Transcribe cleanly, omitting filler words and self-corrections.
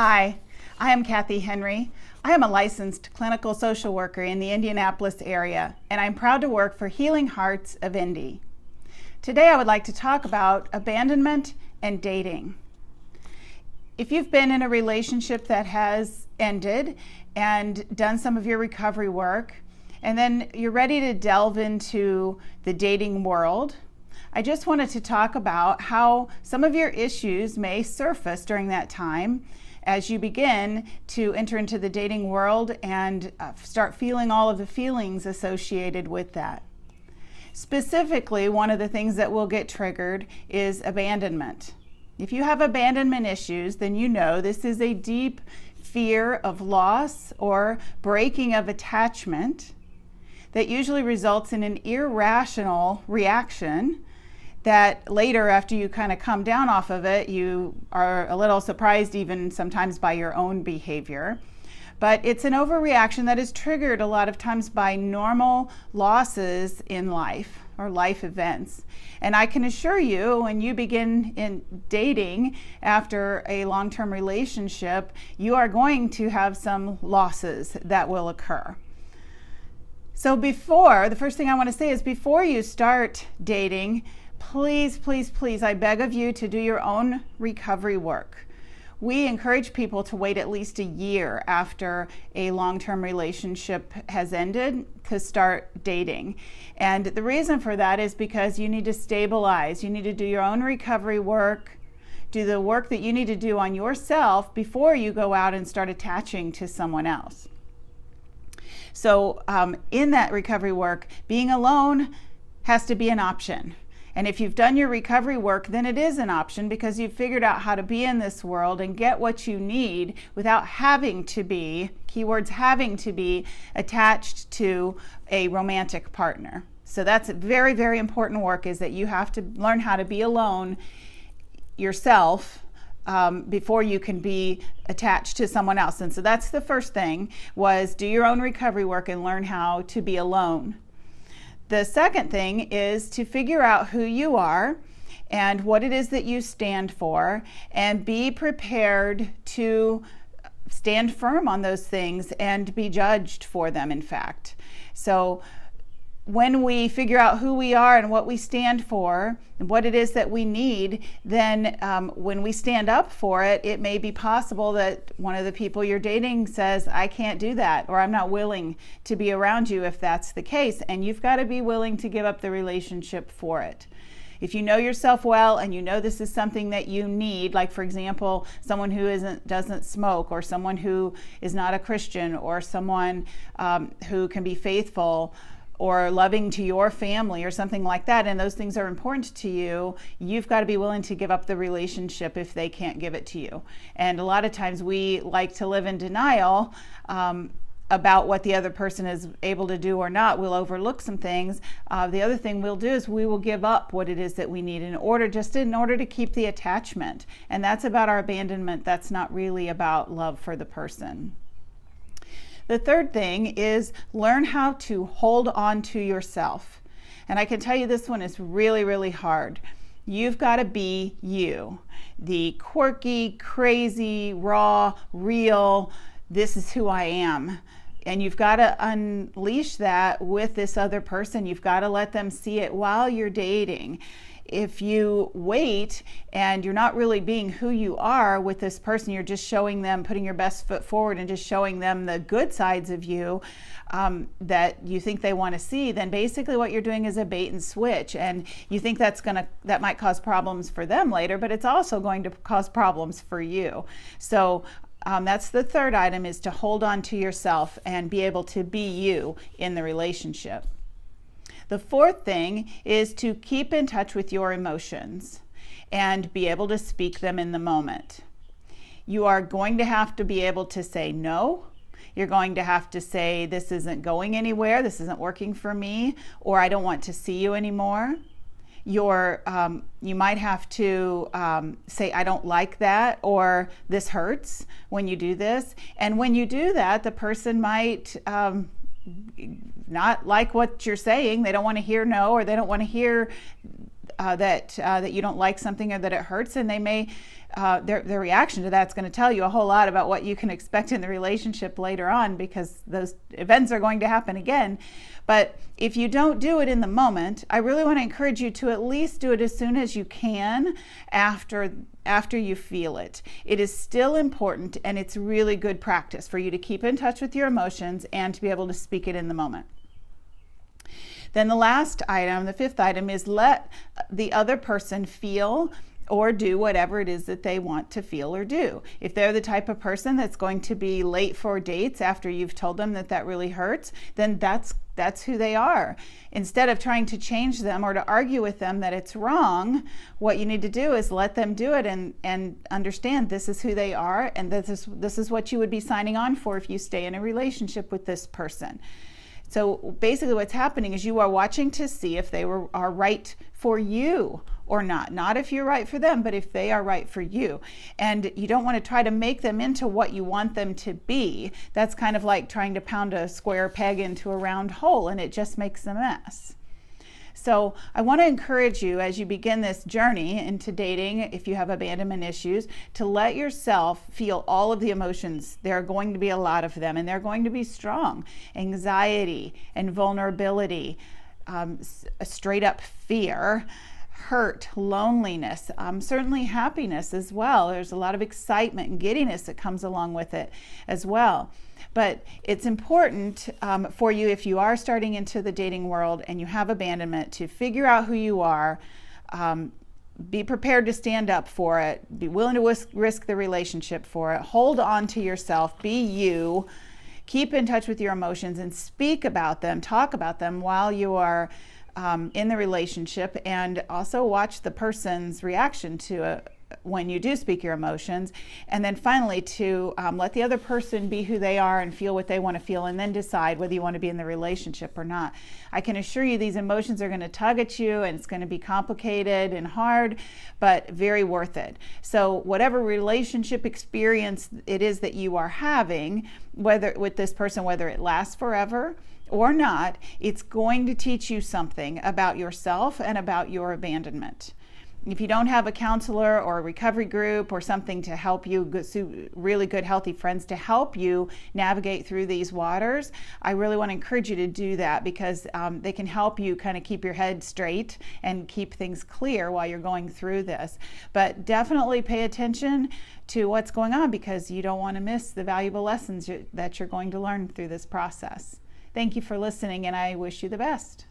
Hi, I am Kathy Henry. I am a licensed clinical social worker in the Indianapolis area, and I'm proud to work for Healing Hearts of Indy. Today I would like to talk about abandonment and dating. If you've been in a relationship that has ended and done some of your recovery work, and then you're ready to delve into the dating world, I just wanted to talk about how some of your issues may surface during that time as you begin to enter into the dating world and start feeling all of the feelings associated with that. Specifically, one of the things that will get triggered is abandonment. If you have abandonment issues, then you know this is a deep fear of loss or breaking of attachment that usually results in an irrational reaction that later, after you kind of come down off of it, you are a little surprised even sometimes by your own behavior. But it's an overreaction that is triggered a lot of times by normal losses in life or life events. And I can assure you, when you begin in dating after a long-term relationship, you are going to have some losses that will occur. So the first thing I want to say is before you start dating, please, I beg of you to do your own recovery work. We encourage people to wait at least a year after a long-term relationship has ended to start dating. And the reason for that is because you need to stabilize. You need to do your own recovery work, do the work that you need to do on yourself before you go out and start attaching to someone else. So in that recovery work, being alone has to be an option. And if you've done your recovery work, then it is an option because you've figured out how to be in this world and get what you need without having to be, keywords having to be, attached to a romantic partner. So that's very, very important work, is that you have to learn how to be alone yourself before you can be attached to someone else. And so that's the first thing, was do your own recovery work and learn how to be alone. The second thing is to figure out who you are and what it is that you stand for, and be prepared to stand firm on those things and be judged for them, in fact. So when we figure out who we are and what we stand for and what it is that we need, then when we stand up for it, it may be possible that one of the people you're dating says, I can't do that, or I'm not willing to be around you if that's the case. And you've got to be willing to give up the relationship for it. If you know yourself well and you know this is something that you need, like for example, someone who doesn't smoke, or someone who is not a Christian, or someone who can be faithful or loving to your family or something like that, and those things are important to you, you've got to be willing to give up the relationship if they can't give it to you. And a lot of times we like to live in denial about what the other person is able to do or not. We'll overlook some things. The other thing we'll do is we will give up what it is that we need in order to keep the attachment. And that's about our abandonment. That's not really about love for the person. The third thing is learn how to hold on to yourself. And I can tell you this one is really, really hard. You've got to be you. The quirky, crazy, raw, real, this is who I am. And you've got to unleash that with this other person. You've got to let them see it while you're dating. If you wait and you're not really being who you are with this person, you're just showing them, putting your best foot forward and just showing them the good sides of you that you think they want to see, then basically what you're doing is a bait and switch. And you think that might cause problems for them later, but it's also going to cause problems for you. So that's the third item, is to hold on to yourself and be able to be you in the relationship. The fourth thing is to keep in touch with your emotions and be able to speak them in the moment. You are going to have to be able to say no. You're going to have to say, this isn't going anywhere, this isn't working for me, or I don't want to see you anymore. You might have to say, I don't like that, or this hurts when you do this. And when you do that, the person might not like what you're saying. They don't want to hear no, or they don't want to hear that you don't like something or that it hurts, and they may their reaction to that's going to tell you a whole lot about what you can expect in the relationship later on, because those events are going to happen again. But if you don't do it in the moment, I really want to encourage you to at least do it as soon as you can after you feel it. It is still important, and it's really good practice for you to keep in touch with your emotions and to be able to speak it in the moment. Then the last item, the fifth item, is let the other person feel or do whatever it is that they want to feel or do. If they're the type of person that's going to be late for dates after you've told them that really hurts, then that's who they are. Instead of trying to change them or to argue with them that it's wrong, what you need to do is let them do it and understand this is who they are, and this is what you would be signing on for if you stay in a relationship with this person. So basically what's happening is you are watching to see if they are right for you or not. Not if you're right for them, but if they are right for you. And you don't want to try to make them into what you want them to be. That's kind of like trying to pound a square peg into a round hole, and it just makes a mess. So I want to encourage you as you begin this journey into dating, if you have abandonment issues, to let yourself feel all of the emotions. There are going to be a lot of them, and they're going to be strong. Anxiety and vulnerability, a straight up fear, hurt, loneliness, certainly happiness as well. There's a lot of excitement and giddiness that comes along with it as well. But it's important for you, if you are starting into the dating world and you have abandonment, to figure out who you are, be prepared to stand up for it, be willing to risk the relationship for it, hold on to yourself, be you, keep in touch with your emotions and speak about them, talk about them while you are in the relationship, and also watch the person's reaction to when you do speak your emotions. And then finally to let the other person be who they are and feel what they want to feel, and then decide whether you want to be in the relationship or not. I can assure you these emotions are going to tug at you, and it's going to be complicated and hard, but very worth it. So whatever relationship experience it is that you are having, whether with this person, whether it lasts forever or not, it's going to teach you something about yourself and about your abandonment. If you don't have a counselor or a recovery group or something to help you, really good healthy friends to help you navigate through these waters, I really want to encourage you to do that, because they can help you kind of keep your head straight and keep things clear while you're going through this. But definitely pay attention to what's going on, because you don't want to miss the valuable lessons that you're going to learn through this process. Thank you for listening, and I wish you the best.